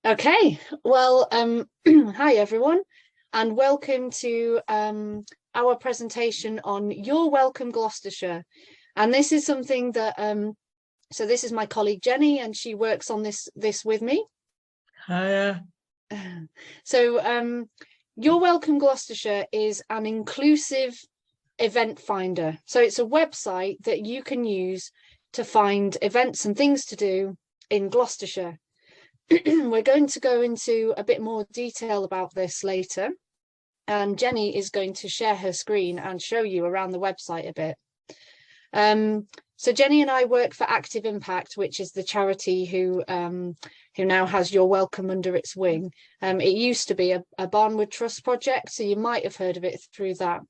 Okay, well, hi everyone, and welcome to our presentation on You're Welcome Gloucestershire. And this is something that so this is my colleague Jenny, and she works on this with me. Hiya. So You're Welcome Gloucestershire is an inclusive event finder. So it's a website that you can use to find events and things to do in Gloucestershire. We're going to go into a bit more detail about this later, and Jenny is going to share her screen and show you around the website a bit. So Jenny and I work for Active Impact, which is the charity who now has You're Welcome under its wing. It used to be a Barnwood Trust project, so you might have heard of it through that.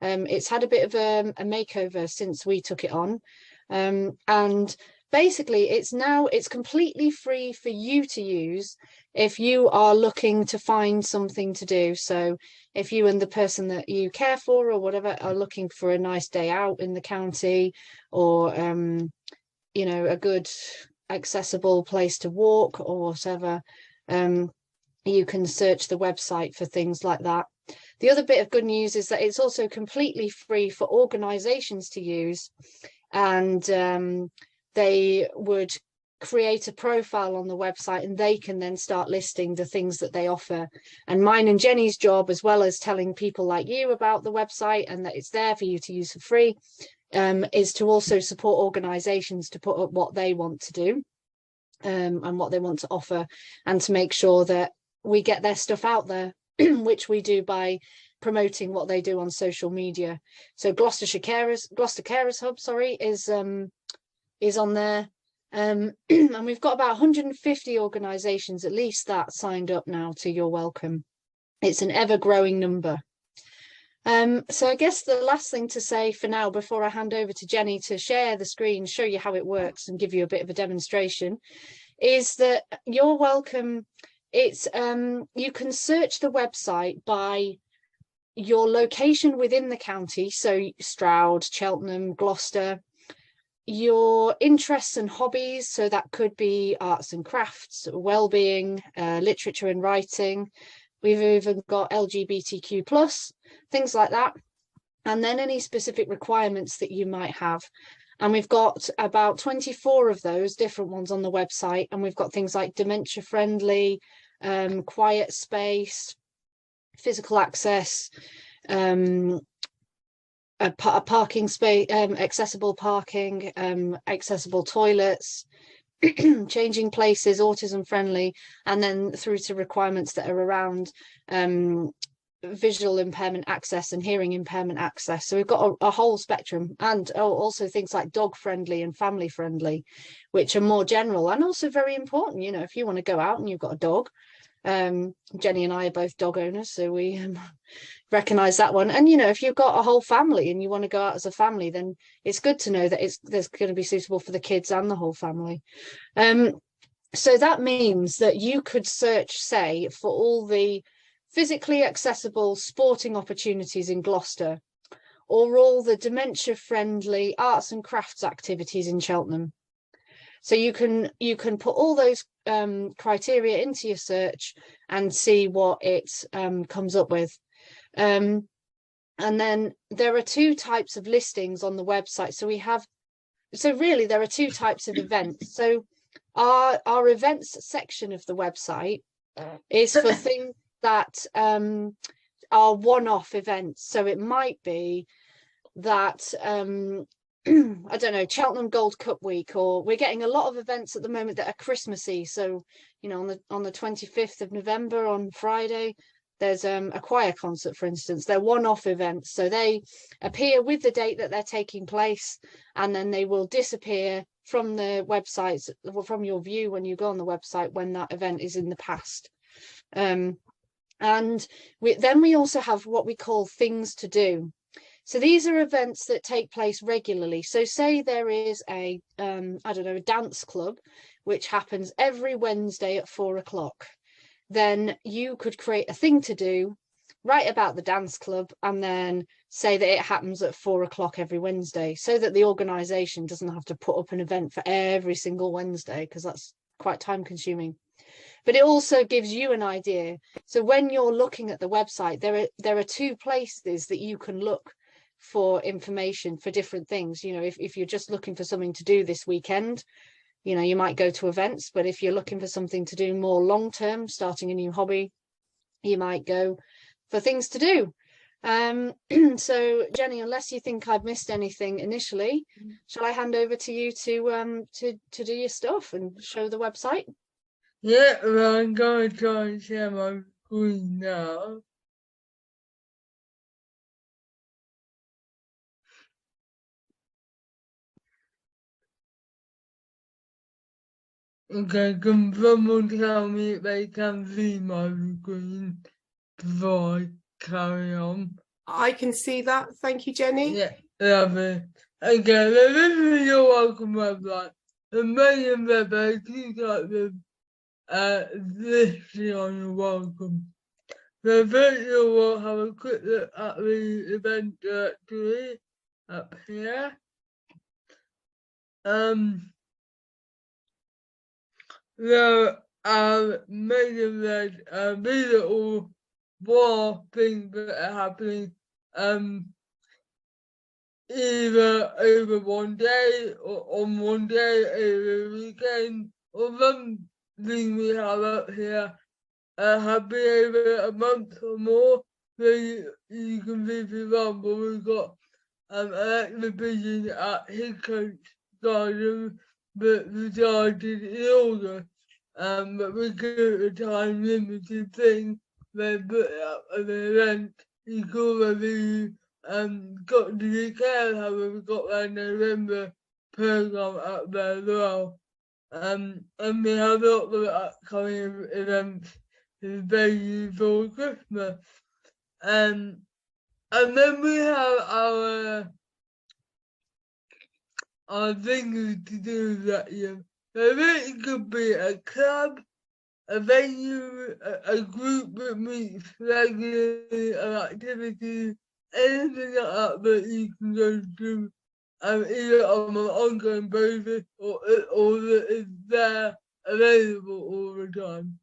It's had a bit of a makeover since we took it on, and basically it's completely free for you to use if you are looking to find something to do. So if you and the person that you care for or whatever are looking for a nice day out in the county, or a good accessible place to walk or whatever, you can search the website for things like that. The other bit of good news is that it's also completely free for organizations to use, and they would create a profile on the website and they can then start listing the things that they offer. And mine and Jenny's job, as well as telling people like you about the website and that it's there for you to use for free, is to also support organizations to put up what they want to do, and what they want to offer, and to make sure that we get their stuff out there, which we do by promoting what they do on social media. So Gloucester Carers Hub, is on there. And we've got about 150 organisations at least that signed up now to You're Welcome. It's an ever-growing number. So I guess the last thing to say for now, before I hand over to Jenny to share the screen, show you how it works and give you a bit of a demonstration, is that You're Welcome, it's you can search the website by your location within the county, so Stroud, Cheltenham, Gloucester, your interests and hobbies, so that could be arts and crafts, well-being, literature and writing. We've even got LGBTQ plus, things like that, and then any specific requirements that you might have. And we've got about 24 of those different ones on the website, and we've got things like dementia friendly, quiet space, physical access, a parking space, accessible parking, accessible toilets, changing places, autism friendly, and then through to requirements that are around visual impairment access and hearing impairment access. So we've got a whole spectrum, and also things like dog friendly and family friendly, which are more general and also very important. If you want to go out and you've got a dog, Jenny and I are both dog owners, so we recognize that one. And if you've got a whole family and you want to go out as a family, then it's good to know that there's going to be suitable for the kids and the whole family. So that means that you could search, say, for all the physically accessible sporting opportunities in Gloucester, or all the dementia friendly arts and crafts activities in Cheltenham. So you can put all those criteria into your search and see what it comes up with. And then there are two types of listings on the website. So really there are two types of events. So our events section of the website is for things that are one-off events. So it might be that I don't know, Cheltenham Gold Cup week, or we're getting a lot of events at the moment that are Christmassy. So on the 25th of November, on Friday, there's a choir concert, for instance. They're one-off events, so they appear with the date that they're taking place, and then they will disappear from the websites, from your view when you go on the website, when that event is in the past. And we also have what we call things to do. So these are events that take place regularly. So say there is a dance club, which happens every Wednesday at 4 o'clock. Then you could create a thing to do, write about the dance club, and then say that it happens at 4 o'clock every Wednesday, so that the organisation doesn't have to put up an event for every single Wednesday, because that's quite time consuming. But it also gives you an idea. So when you're looking at the website, there are two places that you can look for information for different things. You know, if you're just looking for something to do this weekend, you know, you might go to events. But if you're looking for something to do more long term, starting a new hobby, you might go for things to do. So Jenny, unless you think I've missed anything initially, shall I hand over to you to do your stuff and show the website? Yeah, well, I'm going to try and share my screen now. Okay, can someone tell me if they can see my screen before I carry on? I can see that. Thank you, Jenny. Yeah, lovely. Okay, so this is your welcome website. The main website is like this on your welcome. So first you will have a quick look at the event directory up here. So maybe that these are all more things that are happening either over one day or on one day over the weekend, or something we have up here have been over a month or more. So you can see, for example, we've got an exhibition at Hickox Garden that started in August. But we do a time limited thing. They put up an event. You can already got to the care, however, we've got our November program up there as well. And we have a lot of upcoming events especially for Christmas. And then we have our things to do that year. So it could be a club, a venue, a group that meets regularly, an activity, anything like that you can go to, either on an ongoing basis or that is there available all the time.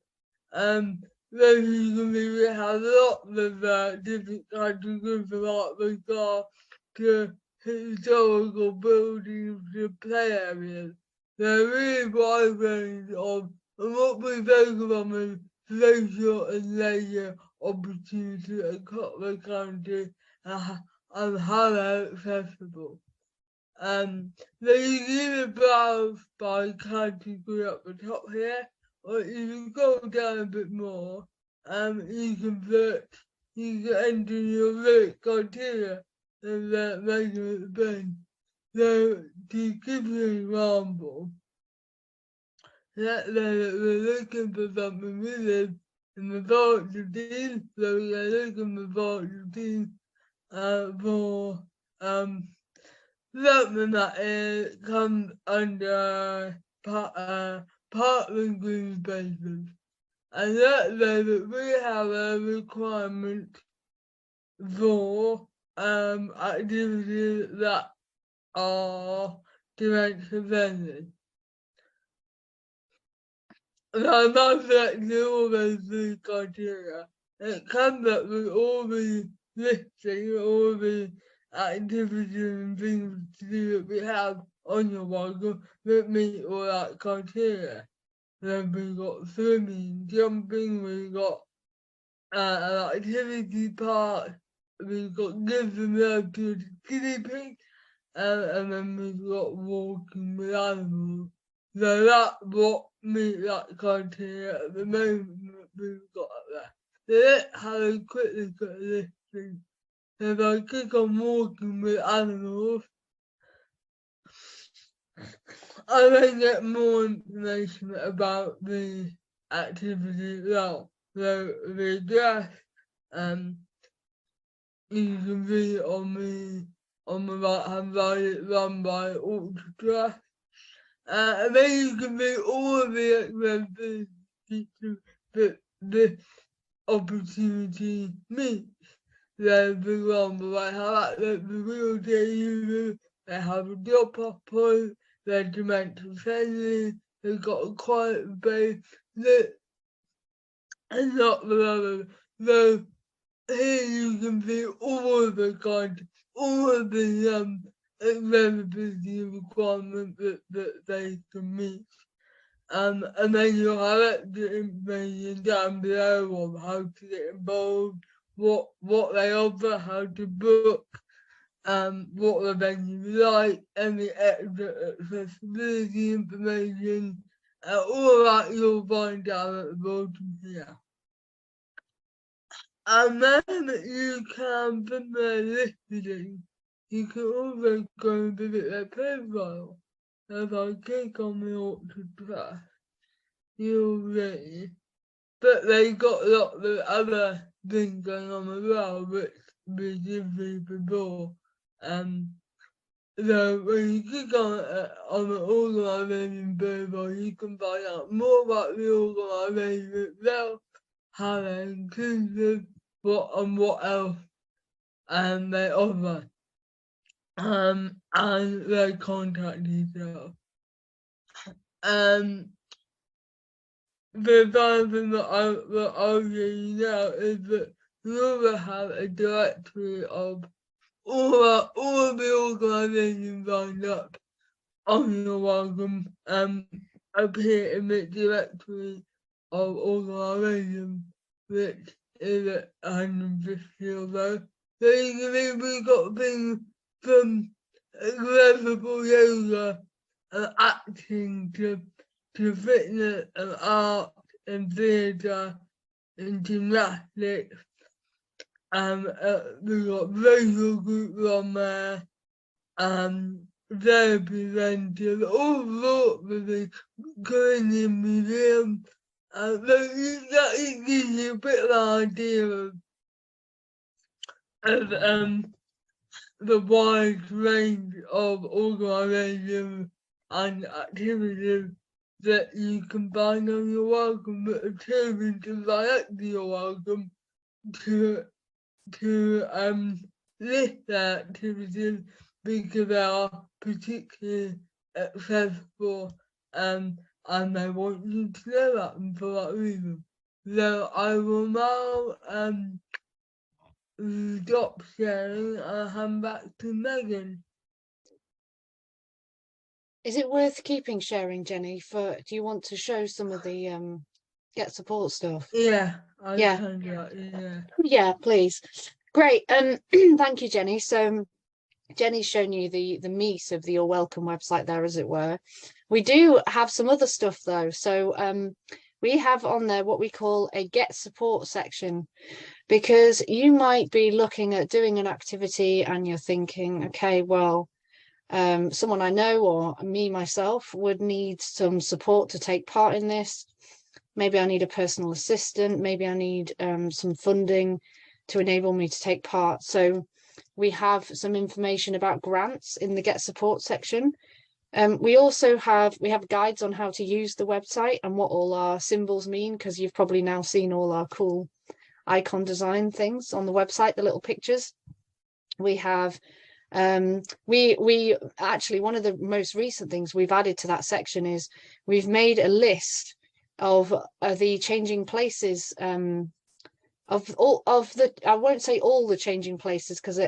Then you can really have lots of different kinds of groups of art that go to historical buildings, to play areas. They're really wide range of, and what we focus on is social and leisure opportunities across the country and how they're accessible. So you can either browse by category at the top here, or if you go down a bit more, you can search, you can enter your search criteria and that makes it bend. So to give you an example, let's say that we're looking for something we live in the Berkshire Dean, so we're looking for Berkshire Dean for something that comes under Parkland green spaces. And let's say that we have a requirement for activities that are dementia friendly. And I'm selecting all those three criteria. It comes up with all the listing, all the activities and things to do that we have on your welcome that meet all that criteria. Then we've got swimming, jumping, we've got an activity park, we've got gifts and love to the guinea pig, and then we've got walking with animals. So that's what meets that criteria at the moment we've got up there. So let's have a quick look at this thing. So if I click on walking with animals, I then get more information about the activity itself. So the address, you can see it on the right hand side, it's run by Ultra Trust. And then you can see all of the expenses that this opportunity meets. So for example, I have access to wheelchair users, they have a drop-off point, they're dementia friendly, they've got a quiet space, that a lot of other, so here you can see all of the content, all of the accessibility requirements that they can meet. And then you'll have the information down below of how to get involved, what they offer, how to book, what the venue is like, any extra accessibility information, all that you'll find down at the bottom here. And then you can, from their listing, you can also go and visit their profile. If I click on the Orchard Plus, you'll see. But they got lots of other things going on as well, which we did see before. So when you click on the organisation profile, you can find out more about the organisation itself, how they're inclusive, what else they offer, and their contact details. The other thing that I'll show you now is that you also have a directory of all of the organisations lined up on your welcome, up here in the directory of organisations, which is at 150 or so. So you can see we've got things from accessible yoga and acting to fitness and art and theatre and gymnastics. We've got racial groups on there, therapy centres, all sorts of things, Korean museum. So it gives you a bit of an idea of the wide range of organisations and activities that you can find on your welcome, that are chosen to select your welcome to list their activities because they are particularly accessible and they want you to know about them for that reason. So I will now stop sharing and hand back to Megan. Is it worth keeping sharing, Jenny? Do you want to show some of the Get Support stuff? Yeah, Yeah. can do that, yeah. Yeah, please. Great. Thank you, Jenny. So Jenny's shown you the meat of the You're Welcome website there, as it were. We do have some other stuff though. So we have on there what we call a Get Support section, because you might be looking at doing an activity and you're thinking, okay, well, someone I know or me myself would need some support to take part in this. Maybe I need a personal assistant, maybe I need some funding to enable me to take part. So we have some information about grants in the Get Support section. We also have guides on how to use the website and what all our symbols mean, because you've probably now seen all our cool icon design things on the website, the little pictures. We have we actually, one of the most recent things we've added to that section is we've made a list of the changing places, of all of the, I won't say all the changing places because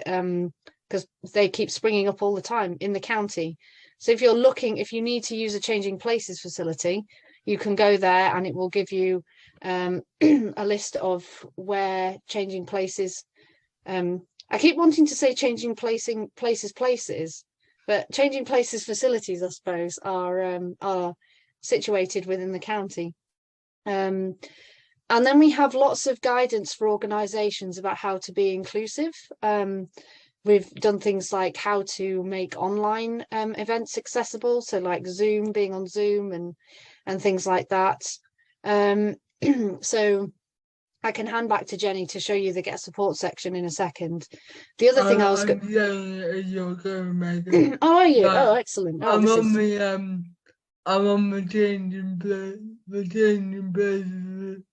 they keep springing up all the time in the county. So if you need to use a changing places facility, you can go there and it will give you a list of where changing places, I keep wanting to say changing places, but changing places facilities, I suppose, are situated within the county. And then we have lots of guidance for organisations about how to be inclusive. We've done things like how to make online events accessible, so like Zoom, being on Zoom and things like that. So I can hand back to Jenny to show you the Get Support section in a second. The other thing I was going to Megan. Oh, are you? But oh, excellent. Oh, I'm on the changing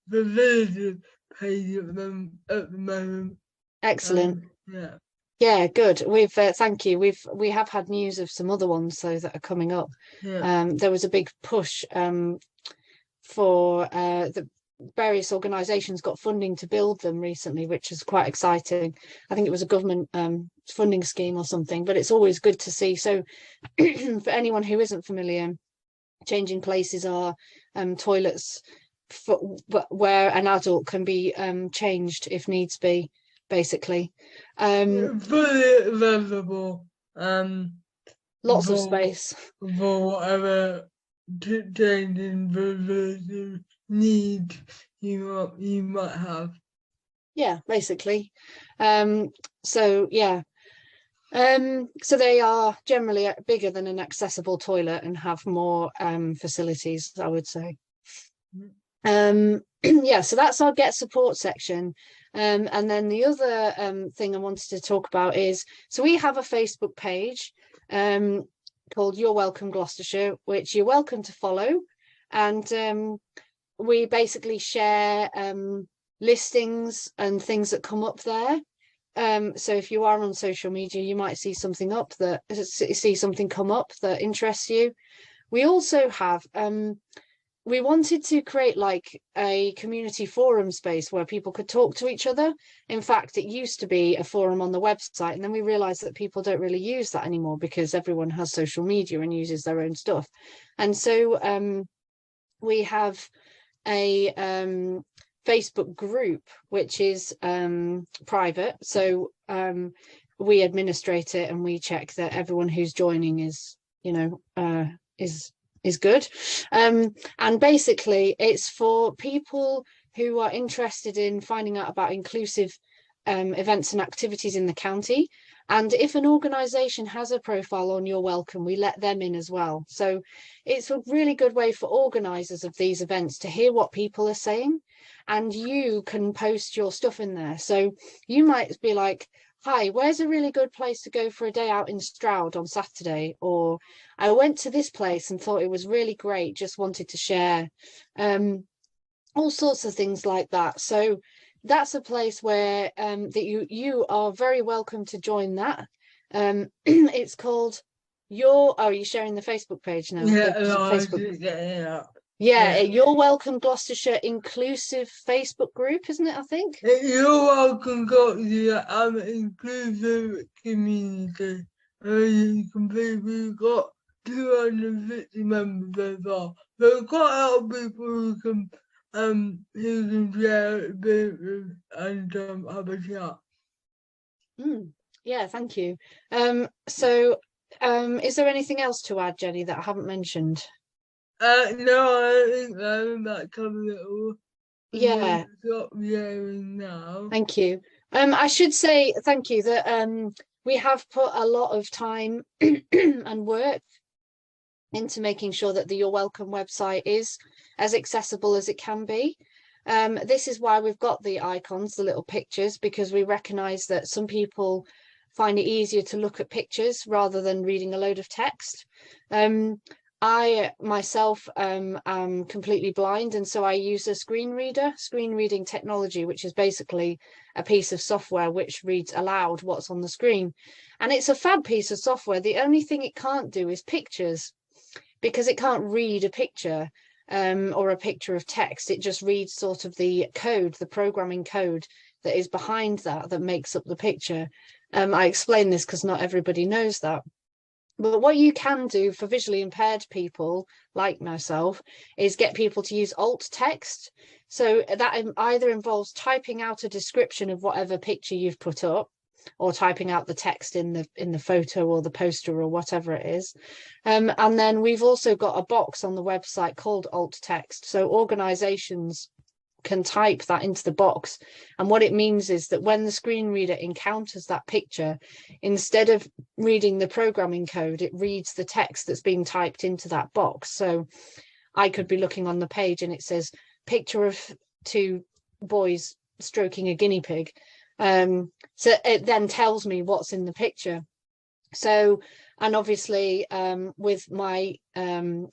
places page at the moment. Excellent. Yeah. Yeah, good. We've thank you. We have had news of some other ones though that are coming up. Yeah. There was a big push for the various organisations got funding to build them recently, which is quite exciting. I think it was a government funding scheme or something, but it's always good to see. So for anyone who isn't familiar, changing places are toilets where an adult can be changed if needs be, basically. Fully available. Lots of space for whatever changing the need you might have. Yeah, basically. So yeah. So they are generally bigger than an accessible toilet and have more facilities, I would say. Yeah, so that's our get support section. And then the other thing I wanted to talk about is, so we have a Facebook page called You're Welcome Gloucestershire, which you're welcome to follow. And we basically share listings and things that come up there. So if you are on social media, you might see something come up that interests you. We also have we wanted to create like a community forum space where people could talk to each other. In fact, it used to be a forum on the website, and then we realized that people don't really use that anymore because everyone has social media and uses their own stuff. And so we have a Facebook group, which is private. So we administrate it and we check that everyone who's joining is, is good. And basically it's for people who are interested in finding out about inclusive events and activities in the county. And if an organisation has a profile on You're Welcome, we let them in as well. So it's a really good way for organisers of these events to hear what people are saying, and you can post your stuff in there. So you might be like, hi, where's a really good place to go for a day out in Stroud on Saturday? Or I went to this place and thought it was really great, just wanted to share. All sorts of things like that. So that's a place where that you are very welcome to join that. It's called are you sharing the Facebook page now? Yeah, You're Welcome Gloucestershire inclusive Facebook group, isn't it? I think. You're welcome, Gloucestershire. I'm an inclusive community. We've got 250 members so far. So quite a lot of people who can share a bit and have a chat. Yeah, thank you. So is there anything else to add, Jenny, that I haven't mentioned? No, I don't think that covers it all. Yeah. Stop sharing now. Thank you. I should say thank you that we have put a lot of time and work into making sure that the You're Welcome website is as accessible as it can be. This is why we've got the icons, the little pictures, because we recognize that some people find it easier to look at pictures rather than reading a load of text. I myself am completely blind, and so I use a screen reading technology, which is basically a piece of software which reads aloud what's on the screen. And it's a fab piece of software. The only thing it can't do is pictures, because it can't read a picture or a picture of text. It just reads sort of the code, the programming code that is behind that makes up the picture. I explain this because not everybody knows that. But what you can do for visually impaired people like myself is get people to use alt text. So that either involves typing out a description of whatever picture you've put up, or typing out the text in the photo or the poster or whatever it is. And then we've also got a box on the website called alt text. So organizations can type that into the box, and what it means is that when the screen reader encounters that picture, instead of reading the programming code, it reads the text that's being typed into that box. So I could be looking on the page and it says picture of two boys stroking a guinea pig, so it then tells me what's in the picture. So, and obviously with my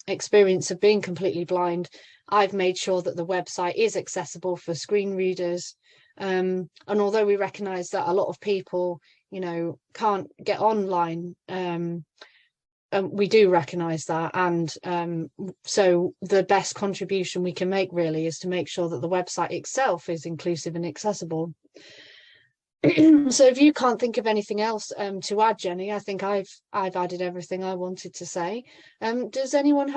experience of being completely blind, I've made sure that the website is accessible for screen readers. And although we recognise that a lot of people, can't get online we do recognise that, and so the best contribution we can make really is to make sure that the website itself is inclusive and accessible. So if you can't think of anything else to add, Jenny, I think I've added everything I wanted to say. Does anyone have